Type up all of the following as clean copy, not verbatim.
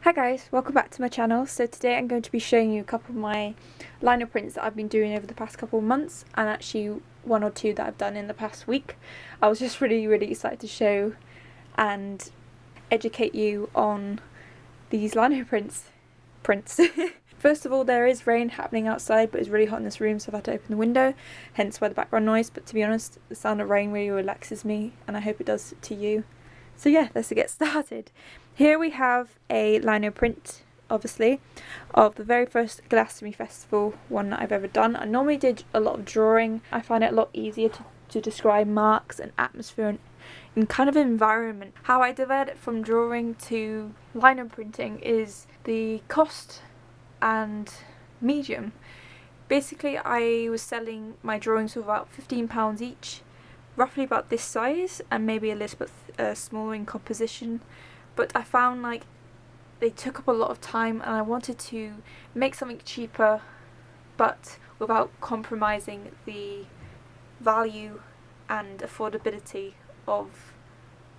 Hi guys, welcome back to my channel. So today I'm going to be showing you a couple of my liner prints that I've been doing over the past couple of months, and actually one or two that I've done in the past week. I was just really excited to show and educate you on these liner prints. First of all, there is rain happening outside, but it's really hot in this room, so I've had to open the window, hence why the background noise. But to be honest, the sound of rain really relaxes me, and I hope it does to you. So yeah, let's get started. Here we have a lino print, obviously, of the very first Glastonbury Festival one that I've ever done. I normally did a lot of drawing. I find it a lot easier to describe marks and atmosphere and kind of environment. How I developed from drawing to lino printing is the cost and medium. Basically, I was selling my drawings for about £15 each, roughly about this size and maybe a little bit smaller in composition. But I found like they took up a lot of time, and I wanted to make something cheaper but without compromising the value and affordability of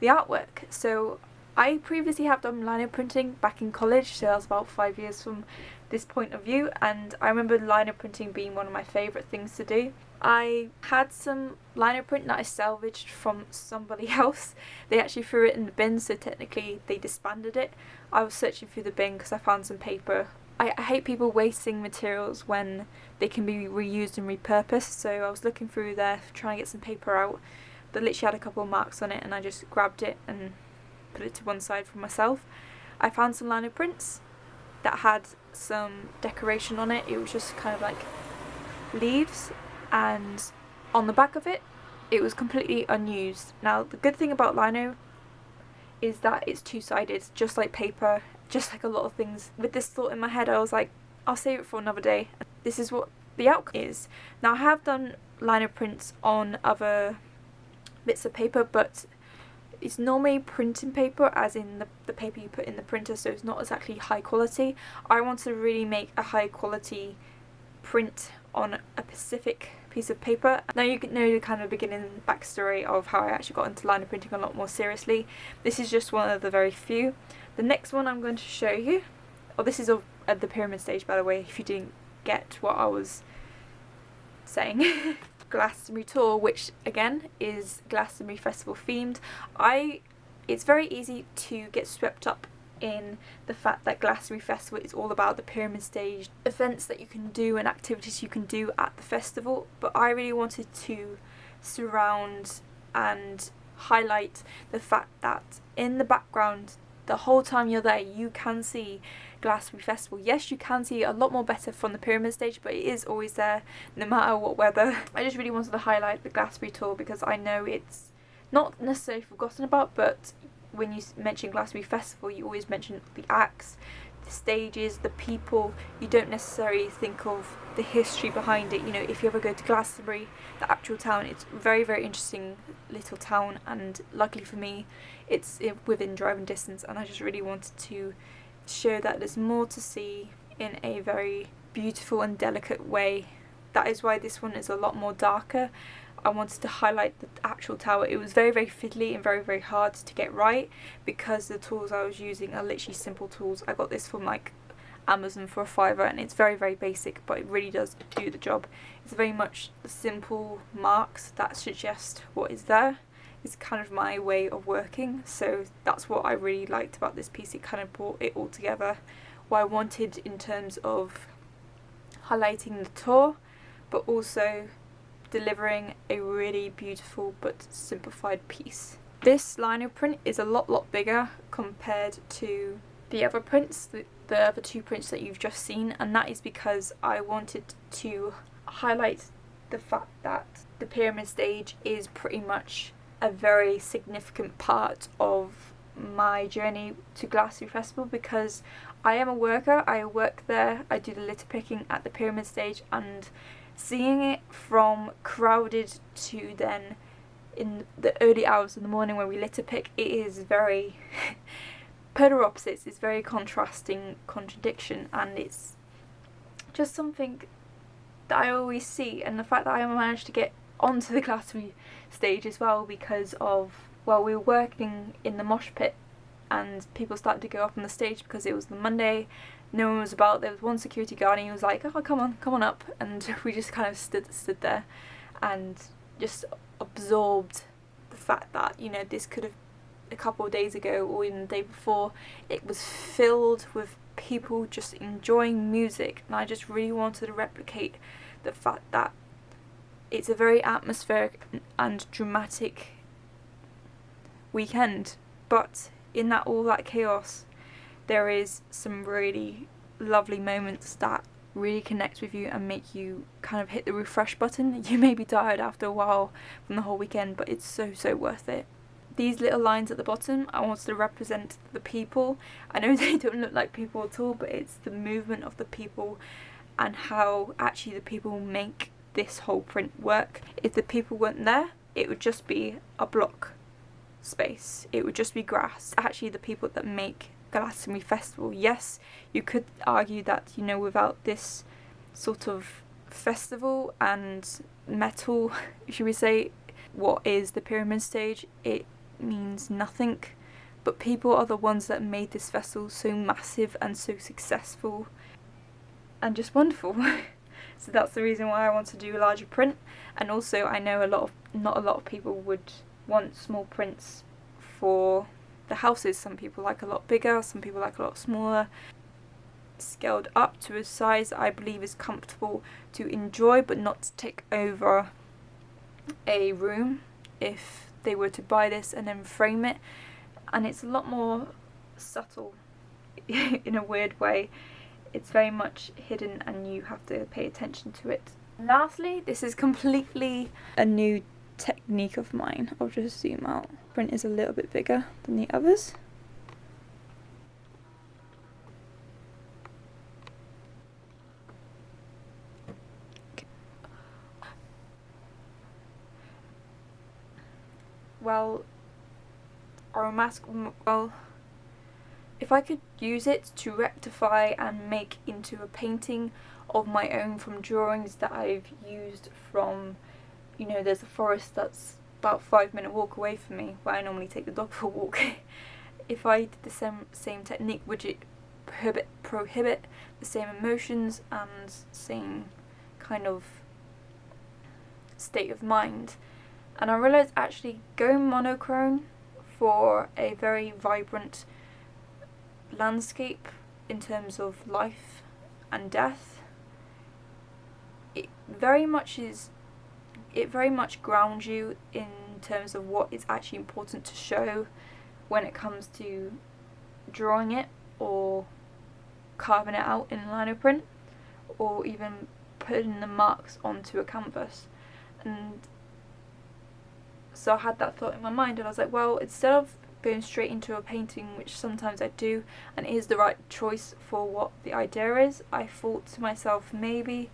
the artwork. So I previously have done lino printing back in college, so that was about 5 years from this point of view, and I remember lino printing being one of my favourite things to do. I had some lino print that I salvaged from somebody else. They actually threw it in the bin, so technically they disbanded it. I was searching through the bin because I found some paper. I hate people wasting materials when they can be reused and repurposed, so I was looking through there trying to get some paper out that literally had a couple of marks on it, and I just grabbed it and put it to one side for myself. I found some lino prints that had some decoration on it. It was just kind of like leaves, and on the back of it was completely unused. Now the good thing about lino is that it's two-sided, just like paper, just like a lot of things. With this thought in my head, I was like, I'll save it for another day. This is what the outcome is. Now I have done lino prints on other bits of paper, but it's normally printing paper, as in the paper you put in the printer, so it's not exactly high quality. I want to really make a high quality print on a specific piece of paper. Now you can know the kind of beginning backstory of how I actually got into lino printing a lot more seriously. This is just one of the very few. The next one I'm going to show you, this is at the pyramid stage, by the way, if you didn't get what I was saying. Glastonbury tour, which again is Glastonbury Festival themed. It's very easy to get swept up in the fact that Glastonbury Festival is all about the pyramid stage, events that you can do and activities you can do at the festival, but I really wanted to surround and highlight the fact that in the background, the whole time you're there, you can see Glastonbury Festival. Yes, you can see it a lot more better from the pyramid stage, but it is always there no matter what weather. I just really wanted to highlight the Glastonbury tour because I know it's not necessarily forgotten about, but when you mention Glastonbury Festival, you always mention the acts, the stages, the people. You don't necessarily think of the history behind it. You know, if you ever go to Glastonbury, the actual town, it's a very interesting little town, and luckily for me, it's within driving distance, and I just really wanted to show that there's more to see in a very beautiful and delicate way. That is why this one is a lot more darker. I wanted to highlight the actual tower. It was very fiddly and very hard to get right because the tools I was using are literally simple tools. I got this from like Amazon for a £5, and it's very basic, but it really does do the job. It's very much simple marks that suggest what is there. It's kind of my way of working, so that's what I really liked about this piece. It kind of brought it all together, what I wanted in terms of highlighting the tour, but also delivering a really beautiful but simplified piece. This lino print is a lot bigger compared to the other prints, the other two prints that you've just seen, and that is because I wanted to highlight the fact that the pyramid stage is pretty much a very significant part of my journey to Glastonbury Festival, because I am a worker, I work there, I do the litter picking at the pyramid stage, and seeing it from crowded to then in the early hours of the morning when we litter pick, it is very polar opposites. It's very contradiction, and it's just something that I always see. And the fact that I managed to get onto the Glastonbury stage as well because of, well, we were working in the mosh pit and people started to go up on the stage because it was the Monday. No one was about. There was one security guard and he was like, oh, come on up, and we just kind of stood there and just absorbed the fact that, you know, this could have, a couple of days ago or even the day before, it was filled with people just enjoying music, and I just really wanted to replicate the fact that it's a very atmospheric and dramatic weekend, but in that all that chaos there is some really lovely moments that really connect with you and make you kind of hit the refresh button. You may be tired after a while from the whole weekend, but it's so worth it. These little lines at the bottom, I wanted to represent the people. I know they don't look like people at all, but it's the movement of the people and how actually the people make this whole print work. If the people weren't there, it would just be a block space. It would just be grass. Actually, the people that make Glastonbury Festival. Yes, you could argue that, you know, without this sort of festival and metal, should we say, what is the pyramid stage, it means nothing. But people are the ones that made this festival so massive and so successful and just wonderful. So that's the reason why I want to do a larger print. And also I know not a lot of people would want small prints for the houses. Some people like a lot bigger, some people like a lot smaller. Scaled up to a size I believe is comfortable to enjoy but not to take over a room if they were to buy this and then frame it. And it's a lot more subtle in a weird way. It's very much hidden and you have to pay attention to it. Lastly, this is completely a new technique of mine. I'll just zoom out. Print is a little bit bigger than the others. Well, if I could use it to rectify and make into a painting of my own from drawings that I've used from, you know, there's a forest that's about a 5-minute walk away from me where I normally take the dog for a walk. If I did the same technique, would it prohibit the same emotions and same kind of state of mind? And I realised actually going monochrome for a very vibrant landscape in terms of life and death, it very much grounds you in terms of what is actually important to show when it comes to drawing it or carving it out in lino print or even putting the marks onto a canvas. And so I had that thought in my mind and I was like, well, instead of going straight into a painting, which sometimes I do and it is the right choice for what the idea is, I thought to myself, maybe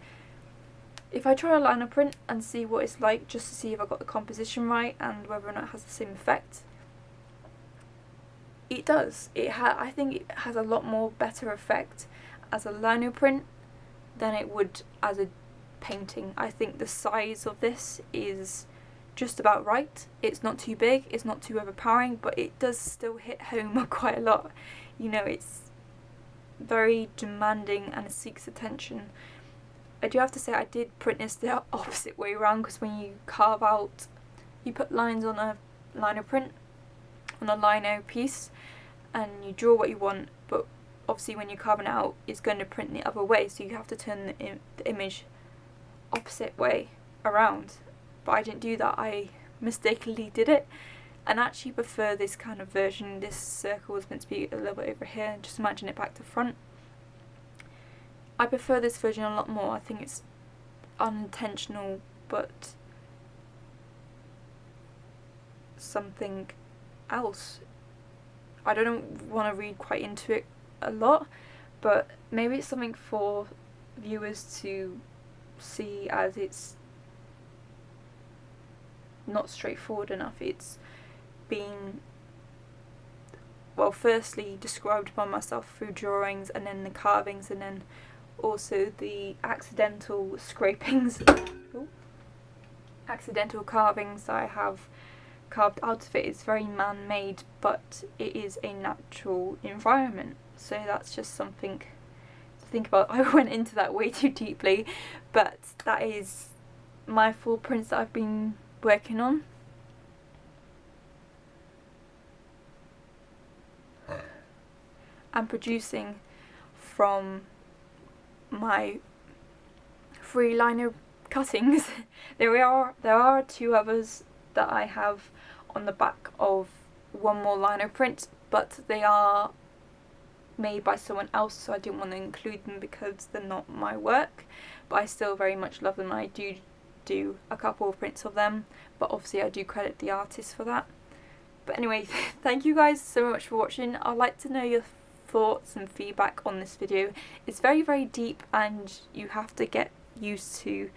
if I try a liner print and see what it's like, just to see if I got the composition right and whether or not it has the same effect. It does. I think it has a lot more better effect as a lino print than it would as a painting. I think the size of this is just about right. It's not too big, it's not too overpowering, but it does still hit home quite a lot. You know, it's very demanding and it seeks attention. I do have to say I did print this the opposite way around, because when you carve out, you put lines on a lino print, on a lino piece, and you draw what you want, but obviously when you're carving it out, it's going to print the other way, so you have to turn the image opposite way around. But I didn't do that, I mistakenly did it, and actually prefer this kind of version. This circle was meant to be a little bit over here, and just imagine it back to front. I prefer this version a lot more. I think it's unintentional, but something else. I don't want to read quite into it a lot, but maybe it's something for viewers to see, as it's not straightforward enough. It's been, well, firstly described by myself through drawings and then the carvings and then also the accidental scrapings, accidental carvings that I have carved out of it is very man-made, but it is a natural environment, so that's just something to think about. I went into that way too deeply, but that is my 4 prints that I've been working on. And producing from my 3 lino cuttings. there are 2 others that I have on the back of one more lino print, but they are made by someone else, so I didn't want to include them because they're not my work, but I still very much love them. I do a couple of prints of them, but obviously I do credit the artist for that. But anyway, thank you guys so much for watching. I'd like to know your thoughts and feedback on this video. It's very deep and you have to get used to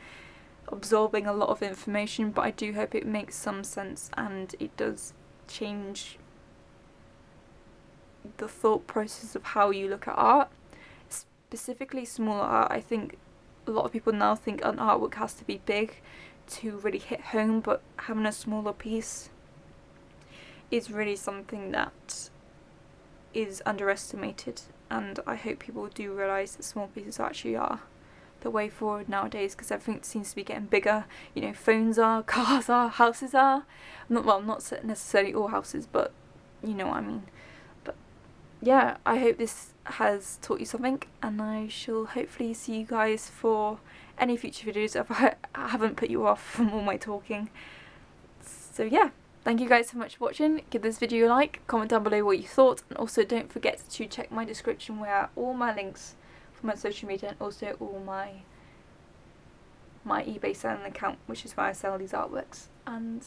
absorbing a lot of information, but I do hope it makes some sense and it does change the thought process of how you look at art, specifically smaller art. I think a lot of people now think an artwork has to be big to really hit home, but having a smaller piece is really something that is underestimated, and I hope people do realise that small pieces actually are the way forward nowadays, because everything seems to be getting bigger. You know, phones are, cars are, houses are. Not necessarily all houses, but you know what I mean. But yeah, I hope this has taught you something, and I shall hopefully see you guys for any future videos if I haven't put you off from all my talking. So yeah. Thank you guys so much for watching. Give this video a like, comment down below what you thought, and also don't forget to check my description where all my links for my social media and also all my eBay selling account, which is where I sell these artworks. And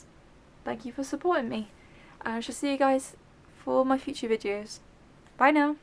thank you for supporting me. And I shall see you guys for my future videos. Bye now.